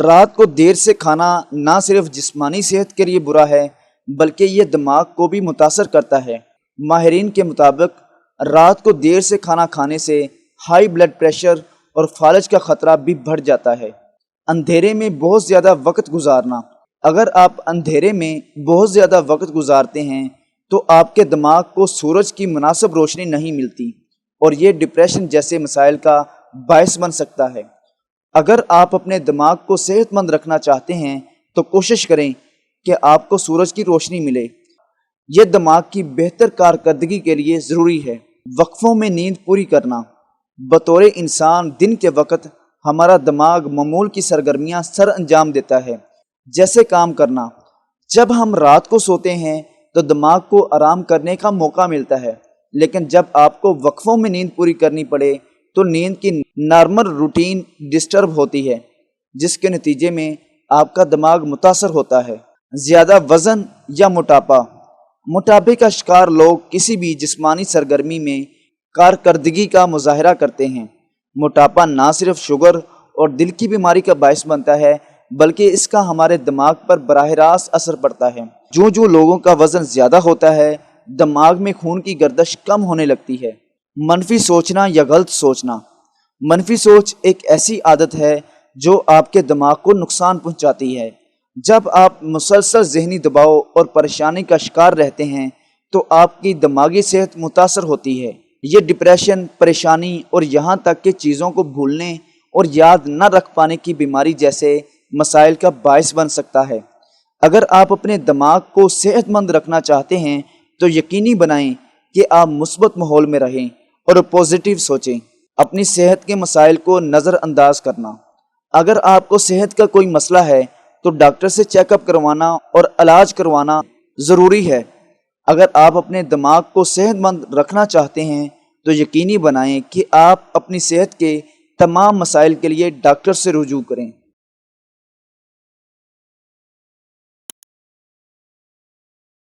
رات کو دیر سے کھانا نہ صرف جسمانی صحت کے لیے برا ہے بلکہ یہ دماغ کو بھی متاثر کرتا ہے۔ ماہرین کے مطابق رات کو دیر سے کھانا کھانے سے ہائی بلڈ پریشر اور فالج کا خطرہ بھی بڑھ جاتا ہے۔ اندھیرے میں بہت زیادہ وقت گزارنا۔ اگر آپ اندھیرے میں بہت زیادہ وقت گزارتے ہیں تو آپ کے دماغ کو سورج کی مناسب روشنی نہیں ملتی اور یہ ڈپریشن جیسے مسائل کا باعث بن سکتا ہے۔ اگر آپ اپنے دماغ کو صحت مند رکھنا چاہتے ہیں تو کوشش کریں کہ آپ کو سورج کی روشنی ملے۔ یہ دماغ کی بہتر کارکردگی کے لیے ضروری ہے۔ وقفوں میں نیند پوری کرنا۔ بطور انسان دن کے وقت ہمارا دماغ معمول کی سرگرمیاں سر انجام دیتا ہے، جیسے کام کرنا۔ جب ہم رات کو سوتے ہیں تو دماغ کو آرام کرنے کا موقع ملتا ہے، لیکن جب آپ کو وقفوں میں نیند پوری کرنی پڑے تو نیند کی نارمل روٹین ڈسٹرب ہوتی ہے، جس کے نتیجے میں آپ کا دماغ متاثر ہوتا ہے۔ زیادہ وزن یا موٹاپا۔ موٹاپے کا شکار لوگ کسی بھی جسمانی سرگرمی میں کارکردگی کا مظاہرہ کرتے ہیں۔ موٹاپا نہ صرف شوگر اور دل کی بیماری کا باعث بنتا ہے بلکہ اس کا ہمارے دماغ پر براہ راست اثر پڑتا ہے۔ جو لوگوں کا وزن زیادہ ہوتا ہے، دماغ میں خون کی گردش کم ہونے لگتی ہے۔ منفی سوچنا یا غلط سوچنا۔ منفی سوچ ایک ایسی عادت ہے جو آپ کے دماغ کو نقصان پہنچاتی ہے۔ جب آپ مسلسل ذہنی دباؤ اور پریشانی کا شکار رہتے ہیں تو آپ کی دماغی صحت متاثر ہوتی ہے۔ یہ ڈپریشن، پریشانی اور یہاں تک کہ چیزوں کو بھولنے اور یاد نہ رکھ پانے کی بیماری جیسے مسائل کا باعث بن سکتا ہے۔ اگر آپ اپنے دماغ کو صحت مند رکھنا چاہتے ہیں تو یقینی بنائیں کہ آپ مثبت ماحول میں رہیں اور پازیٹیو سوچیں۔ اپنی صحت کے مسائل کو نظر انداز کرنا۔ اگر آپ کو صحت کا کوئی مسئلہ ہے تو ڈاکٹر سے چیک اپ کروانا اور علاج کروانا ضروری ہے۔ اگر آپ اپنے دماغ کو صحت مند رکھنا چاہتے ہیں تو یقینی بنائیں کہ آپ اپنی صحت کے تمام مسائل کے لیے ڈاکٹر سے رجوع کریں۔